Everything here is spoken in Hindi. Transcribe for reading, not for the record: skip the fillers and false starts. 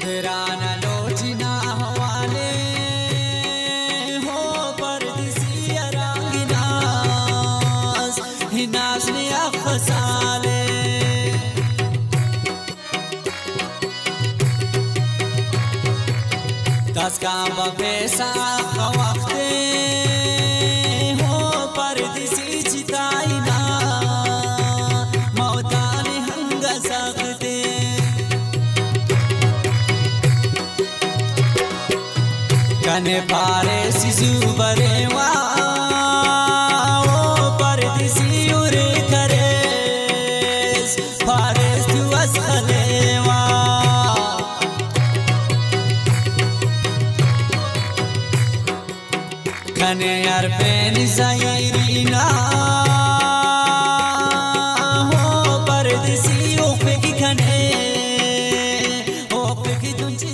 तेराना लोचिना हवाले हो परदेसी अरांगिनास हिनास ने अफसाले दस काम बेसा वक्ते हो परदेसी चिताइना मौताने हंगा सकते कने पारे सिजु बरेवा ओ परदेसी उरे करेस पारेस तू असलेवा कने यार पेनी जायरीना हो परदेसी ओ पे की कने ओ पे की तुंची